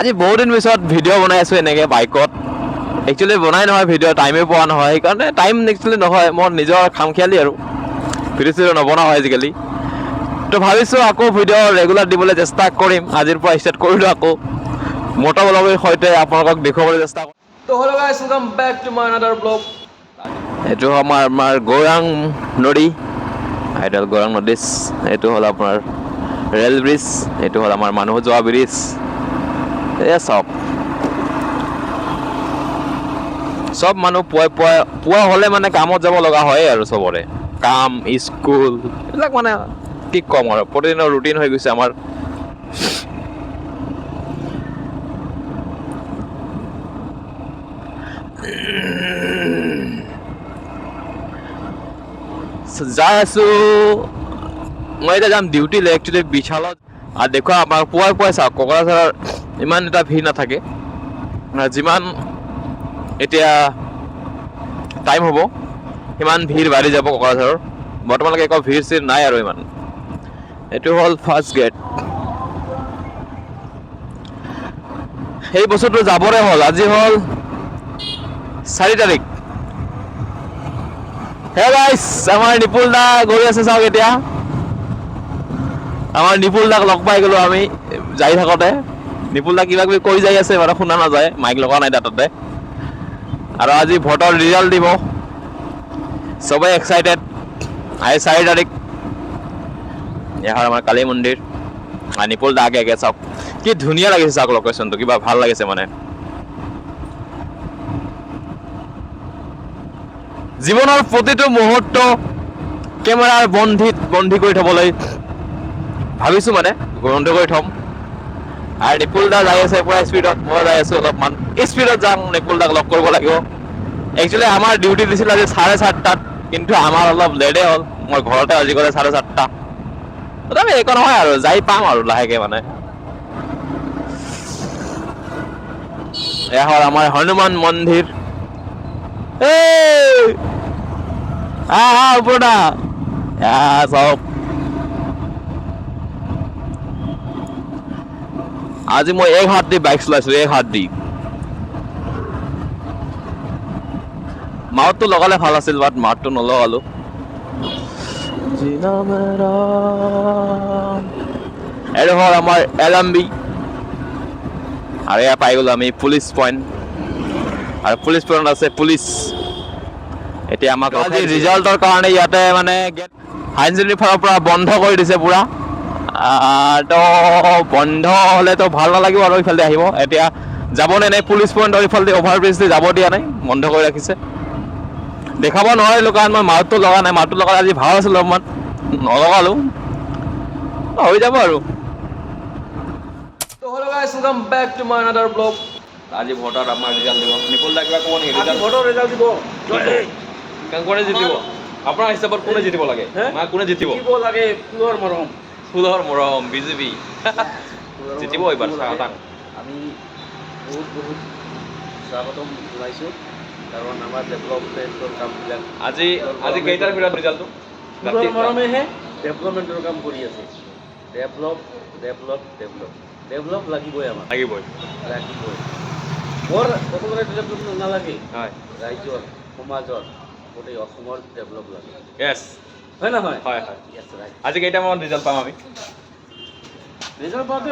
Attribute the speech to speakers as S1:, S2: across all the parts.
S1: আজি বহুত দিন পিছত ভিডিঅ' বনাই আছোঁ এনেকৈ বাইকত। একচুৱেলি বনাই নহয় ভিডিঅ' টাইমেই পোৱা নহয়, সেইকাৰণে টাইম একচুৱেলি নহয়, মোৰ নিজৰ খামখেয়ালি আৰু ভিডিঅ' চিডিঅ' নবনাওঁ আজিকালি। তো ভাবিছোঁ আকৌ ভিডিঅ' ৰেগুলাৰ দিবলৈ চেষ্টা কৰিম, আজিৰ পৰা ষ্টাৰ্ট কৰিলোঁ আকৌ মটৰ ব্লগৰ সৈতে আপোনালোকক দেখুৱাবলৈ চেষ্টা কৰিম। তো hello' guys, welcome back to my another blog. এইটো আমাৰ গৌৰাং নদী, আইডল গৌৰাং নদী। এইটো হ'ল আপোনাৰ ৰেল ব্ৰিজ, এইটো হ'ল আমাৰ মানুহ যোৱা ব্ৰিজ। এয়া চব মানুহ পুৱা হ'লে মানে কামত যাব লগা হয় আৰু চবৰে কাম স্কুল এইবিলাক মানে কি ক'ম আৰু প্ৰতিদিনৰ ৰুটিন হৈ গৈছে আমাৰ। যাই আছোঁ মই এতিয়া যাম ডিউটিলৈ, একচুৱেলি বিশালত। আৰু দেখুৱা আমাৰ পুৱাই চাওক কোকৰাঝাৰৰ ইমান এটা ভিৰ নাথাকে, যিমান এতিয়া টাইম হ'ব সিমান ভিৰ বাঢ়ি যাব কোকৰাঝাৰৰ। বৰ্তমানলৈকে একো ভিৰ চিৰ নাই আৰু ইমান। এইটো হ'ল ফাৰ্ষ্ট গেট। সেই বস্তুটো যাবৰে হ'ল, আজি হ'ল 4 তাৰিখ। হে গাইছ, আমাৰ নিপুল দা গৈ আছে চাওক। এতিয়া আমাৰ নিপুল দাক লগ পাই গ'লো আমি যাই থাকোঁতে। নিপুল দা কিবা কিবি কৈ যাই আছে বাৰু, শুনা নাযায়, মাইক লগা নাই তাতে। আৰু আজি ভোটৰ ৰিজাল্ট দিব, চবেই এক্সাইটেড। আজি 4 তাৰিখ, এয়া হয় আমাৰ কালী মন্দিৰ। আৰু নিপুল দা আগে চাওক, কি ধুনীয়া লাগিছে চাওক লোকেশ্যনটো, কিবা ভাল লাগিছে মানে। জীৱনৰ প্ৰতিটো মুহূৰ্ত কেমেৰাৰ বন্দী কৰি থবলৈ ভাবিছোঁ, মানে বন্ধ কৰি থ'ম। আৰু নিপুল দা যাই আছে পুৰা স্পীডত, মই যাই আছোঁ অলপমান স্পীডত যাম। নিপুল দাক লগ কৰিব লাগিব। একচুৱেলি আমাৰ ডিউটি দিছিল আজি 7:30, কিন্তু আমাৰ অলপ লেটে হ'ল। মই ঘৰতে আজি গ'লে 7:30। তথাপি একো নহয় আৰু, যাই পাম আৰু লাহেকে মানে। এয়া হ'ল আমাৰ হনুমান মন্দিৰ। ওপৰটা চাওক, আজি মই এক হাত দি বাইক চলাইছোঁ, এক হাত দি। মাউথটো লগালে ভাল আছিল, বাট মাউথটো নলগালোঁ। এইটো হ'ল আমাৰ LMB। আৰু এয়া পাই গ'লোঁ আমি পুলিচ পইণ্ট, আৰু পুলিচ পইণ্টত আছে পুলিচ। এতিয়া আমাক আজি ৰিজাল্টৰ কাৰণে ইয়াতে মানে গেট হায়াৰ ছেকেণ্ডেৰীৰ ফালৰ পৰা বন্ধ কৰি দিছে পুৰা। তো বন্ধ হ'লেতো ভাল নালাগিব আৰু ইফালে আহিব। এতিয়া যাবনে নাই পুলিচ পইণ্টৰ ইফালে অভাৰ ব্ৰিজ দি যাব দিয়া নাই, বন্ধ কৰি ৰাখিছে। দেখাব নোৱাৰিলোঁ কাৰণ মই মাউথটো লগা নাই। মাউথটো লগালে আজি ভাল আছিল অলপমান, নলগালোঁ, হৈ যাব আৰু। তো hello' guys, welcome back to my another blog. আজি ভোটত আমাৰ ৰিজাল্ট দিব। নিপুল দা কিবা ক'ব নেকি? ভোটৰ ৰিজাল্ট দিব, কোনে জিতিব আপোনাৰ হিচাপত? কোনে জিতিব লাগে? কোনে জিতিব লাগে? ফুলৰ মৰম বিজেপি জিতিব এইবাৰ।
S2: আমি বহুত স্বাগতম জনাইছোঁ, কাৰণ আমাৰ ডেভেলপমেণ্টৰ কামবিলাক
S1: আজি কেইটাৰ ভিতৰত ৰিজাল্টটো?
S2: ফুলৰ মৰমেহে ডেভেলপমেণ্টৰ কাম কৰি আছে। ডেভেলপ লাগিবই, আমাৰ লাগিবই। মোৰ প্ৰথমতে ডেভেলপমেণ্ট নালাগে, ৰাজ্যৰ সমাজৰ গোটেই অসমৰ ডেভেলপ লাগে।
S1: য়েছ,
S2: হয় নহয়?
S1: হয়। আজি কেইটামানত ৰিজাল্ট পাম আমি?
S2: ৰিজাল্ট পাওঁতে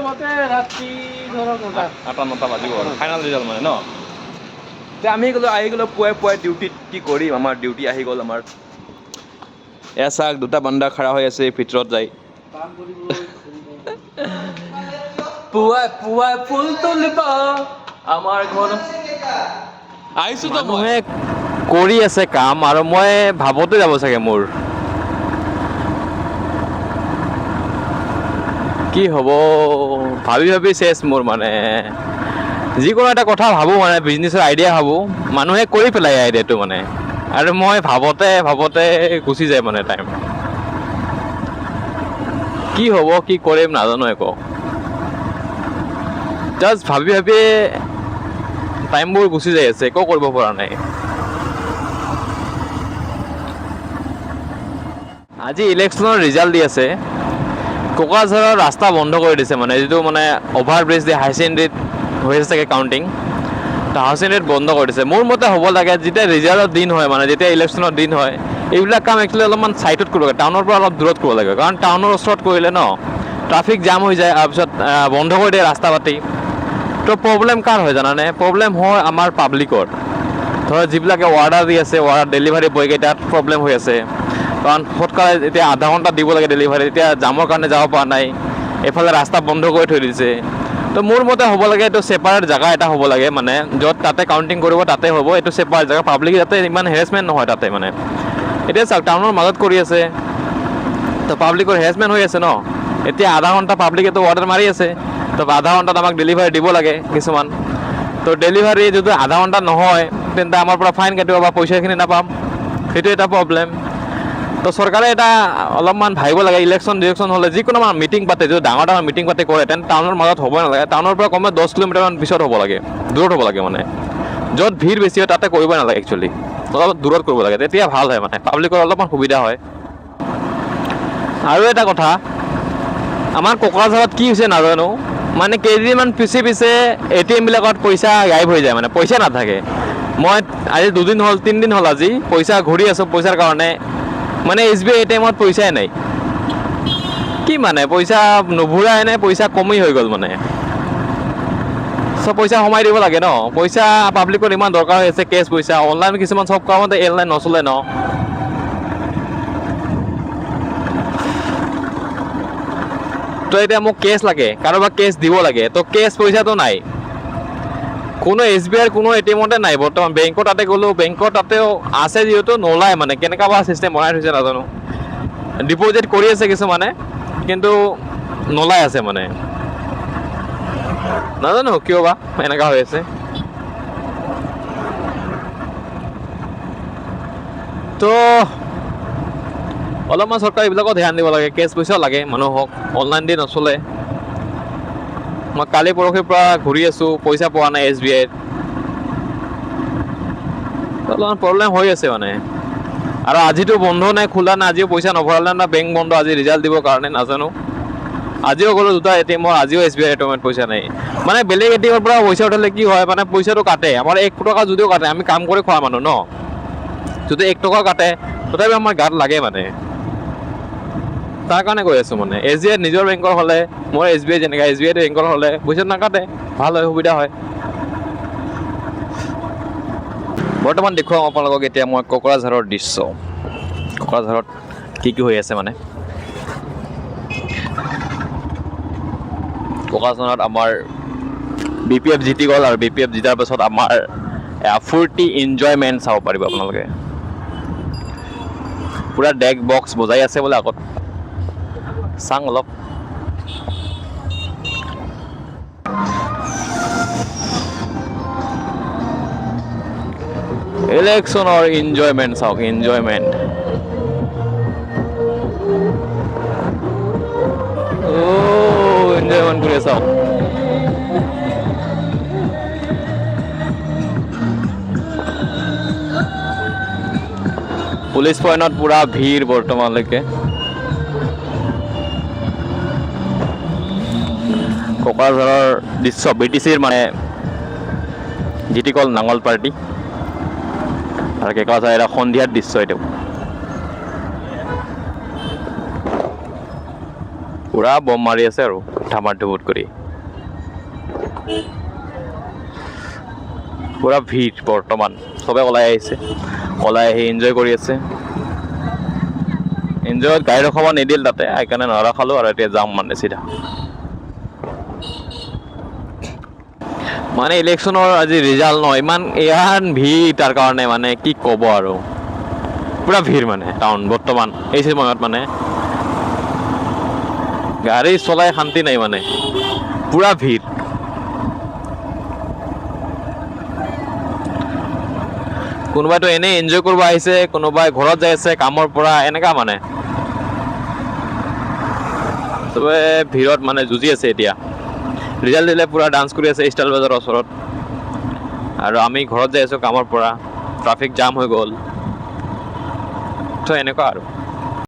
S2: ৰাতি ধৰক
S1: 8-9 বাজিব আৰু ফাইনেল ৰিজাল্ট মানে ন? এতিয়া আমি আহি গ'লোঁ পুৱাই ডিউটিত। কি কৰিম, আমাৰ ডিউটি আহি গ'ল আমাৰ। এয়া চাওক, দুটা বান্দা খাৰা হৈ আছে ভিতৰত যাই। পুৱাই ফুল তুলিব আমাৰ ঘৰত আহিছোঁ। তো মানুহে কৰি আছে কাম, আৰু মই ভাবতে যাব চাগে মোৰ কি হ'ব, ভাবি চেছ মোৰ মানে। যিকোনো এটা কথা ভাবোঁ, মানে বিজনেছৰ আইডিয়া ভাবোঁ, মানুহে কৰি পেলাই আইডিয়াটো মানে, আৰু মই ভাবতে গুচি যায় মানে টাইম। কি হ'ব, কি কৰিম নাজানো একো। জাষ্ট ভাবি টাইমবোৰ গুচি যাই আছে, একো কৰিব পৰা নাই। আজি ইলেকশ্যনৰ ৰিজাল্ট দি আছে। কোকৰাঝাৰৰ ৰাস্তা বন্ধ কৰি দিছে, মানে যিটো মানে অভাৰ ব্ৰিজ দি হায়াৰ ছেকেণ্ডেৰীত হৈছে চাগে কাউণ্টিং, তো হাউচিং ৰেট বন্ধ কৰি দিছে। মোৰ মতে হ'ব লাগে যেতিয়া ৰিজাল্টৰ দিন হয় মানে যেতিয়া ইলেকশ্যনৰ দিন হয় এইবিলাক কাম একচুৱেলি অলপমান ছাইডত কৰিব লাগে, টাউনৰ পৰা অলপ দূৰত কৰিব লাগে। কাৰণ টাউনৰ ওচৰত কৰিলে ন ট্ৰাফিক জাম হৈ যায়, তাৰপিছত বন্ধ কৰি দিয়ে ৰাস্তা পাতি। তো প্ৰব্লেম কাৰ হয় জানানে? প্ৰব্লেম হয় আমাৰ পাব্লিকৰ। ধৰক যিবিলাকে অৰ্ডাৰ দি আছে, অৰ্ডাৰ ডেলিভাৰী বয়কেইটাত প্ৰব্লেম হৈ আছে। কাৰণ সোনকালে এতিয়া আধা ঘণ্টা দিব লাগে ডেলিভাৰী, এতিয়া জামৰ কাৰণে যাব পৰা নাই, এইফালে ৰাস্তা বন্ধ কৰি থৈ দিছে। তো মোৰ মতে হ'ব লাগে এইটো ছেপাৰেট জেগা এটা হ'ব লাগে, মানে য'ত তাতে কাউণ্টিং কৰিব তাতে হ'ব, এইটো ছেপাৰেট জেগা, পাব্লিক যাতে ইমান হেৰেছমেণ্ট নহয় তাতে মানে। এতিয়া চাওক টাউনৰ মাজত কৰি আছে, তো পাব্লিকৰ হেৰেছমেণ্ট হৈ আছে ন। এতিয়া আধা ঘণ্টা পাব্লিকেতো অৰ্ডাৰ মাৰি আছে, তো আধা ঘণ্টাত আমাক ডেলিভাৰী দিব লাগে কিছুমান। তো ডেলিভাৰী যদি আধা ঘণ্টা নহয় তেন্তে আমাৰ পৰা ফাইন কাটিব বা পইচাখিনি নাপাম, সেইটো এটা প্ৰব্লেম। তো চৰকাৰে এটা অলপমান ভাবিব লাগে, ইলেকশ্যন হ'লে যিকোনো আমাৰ মিটিং পাতে, যদি ডাঙৰ ডাঙৰ মিটিং পাতি কৰে তেন্তে টাউনৰ মাজত হ'ব নালাগে, টাউনৰ পৰা কমে 10 কিলোমিটাৰমান পিছত হ'ব লাগে, দূৰত হ'ব লাগে মানে। য'ত ভিৰ বেছি হয় তাতে কৰিব নালাগে একচুৱেলি, অলপ দূৰত কৰিব লাগে, তেতিয়া ভাল হয় মানে, পাব্লিকৰ অলপমান সুবিধা হয়। আৰু এটা কথা, আমাৰ কোকৰাঝাৰত কি হৈছে নাজানো, মানে কেইদিনমান পিছে ATM বিলাকত পইচা গায়ব হৈ যায়, মানে পইচা নাথাকে। মই আজি 2 দিন হ'ল 3 দিন হ'ল আজি পইচা ঘূৰি আছোঁ পইচাৰ কাৰণে, মানে SBI ATMত পইচাই নাই। কি মানে পইচা নুঘূৰাই নে পইচা কমেই হৈ গ'ল মানে? চব পইচা সোমাই দিব লাগে ন, পইচা পাব্লিকৰ ইমান দৰকাৰ হৈ আছে, কেছ পইচা। অনলাইন কিছুমান চব কামতে অনলাইন নচলে ন। তো এতিয়া মোক কেছ লাগে, কাৰোবাক কেছ দিব লাগে, তো কেছ পইচাটো নাই। কোনো SBI কোনো ATMতে নাই বৰ্তমান। বেংকৰ তাতে গ'লোঁ, বেংকৰ তাতেও আছে যিহেতু নোলায় মানে, কেনেকুৱা বা চিষ্টেম বনাই থৈছে নাজানো। ডিপ'জিট কৰি আছে কিছুমানে, কিন্তু নোলাই আছে মানে, নাজানো কিয় বা এনেকুৱা হৈ আছে। তো অলপমান চৰকাৰে এইবিলাকত ধ্যান দিব লাগে, কেছ পইচাও লাগে মানুহক, অনলাইন দি নচলে। মই কালি পৰহিৰ পৰা ঘূৰি আছোঁ, পইচা পোৱা নাই SBIত, অলপমান প্ৰব্লেম হৈ আছে মানে। আৰু আজিতো বন্ধ নাই, খোলা নাই, আজিও পইচা নভৰালে না, বেংক বন্ধ, আজি ৰিজাল্ট দিবৰ কাৰণে নাজানো। আজিও গ'লোঁ 2টা ATM, আজিও SBI ATMত পইচা নাই। মানে বেলেগ ATMৰ পৰা পইচা উঠালে কি হয় মানে, পইচাটো কাটে আমাৰ 1 টকা যদিও কাটে, আমি কাম কৰি খোৱা মানুহ ন, যদি 1 টকা কাটে তথাপি আমাৰ গাত লাগে মানে। তাৰ কাৰণে কৈ আছোঁ মানে, SBI নিজৰ বেংকৰ হ'লে, মোৰ SBI যেনেকৈ SBI বেংকৰ হ'লে পইচা নাকাটে, ভাল হয়, সুবিধা হয়। বৰ্তমান দেখুৱাম আপোনালোকক এতিয়া মই কোকৰাঝাৰৰ দৃশ্য, কোকৰাঝাৰত কি হৈ আছে মানে। কোকৰাঝাৰত আমাৰ BPF জিতি গ'ল, আৰু BPF জিতাৰ পাছত আমাৰ ফূৰ্তি এনজয়মেণ্ট চাব পাৰিব আপোনালোকে। পুৰা ডেক বক্স বজাই আছে বোলে আগত, চাং অলপ। ইলেকশ্যনৰ এনজয়মেণ্ট চাওক, এনজয়মেণ্ট। এনজয়মেণ্ট কৰি চাওক। পুলিচ পইণ্টত পুৰা ভিৰ বৰ্তমানলৈকে। কোকৰাঝাৰৰ দৃশ্য, BTCৰ মানে জিটি গ'ল নাঙল পাৰ্টি। আৰু কোকৰাঝাৰ এটা সন্ধিয়াৰ দৃশ্য এইটো, পুৰা বম মাৰি আছে আৰু ধামাৰ ধুমুত কৰি, পুৰা ভিৰ বৰ্তমান। চবে ওলাই আহিছে, ওলাই আহি এনজয় কৰি আছে। এনজয়ত গাড়ী ৰখাব নিদিল তাতে, সেইকাৰণে নৰখালোঁ আৰু এতিয়া যাম মানে চিধা। মানে ইলেকশ্যনৰ আজি ৰিজাল্ট ন, ইমান ভিৰ, তাৰ কাৰণে মানে কি ক'ব আৰু, পুৰা ভিৰ মানে টাউন বৰ্তমান এই সময়ত মানে। গাড়ী চলাই শান্তি নাই মানে, পুৰা ভিৰ। কোনোবাইতো এনেই এনজয় কৰিব আহিছে, কোনোবাই ঘৰত যাই আছে কামৰ পৰা, এনেকা মানে চবে ভিৰত মানে যুঁজি আছে। এতিয়া ৰিজাল্ট দিলে পুৰা ডান্স কৰি আছে ষ্টাইল বজাৰৰ ওচৰত, আৰু আমি ঘৰত যাই আছোঁ কামৰ পৰা, ট্ৰাফিক জাম হৈ গ'ল। তো এনেকুৱা আৰু।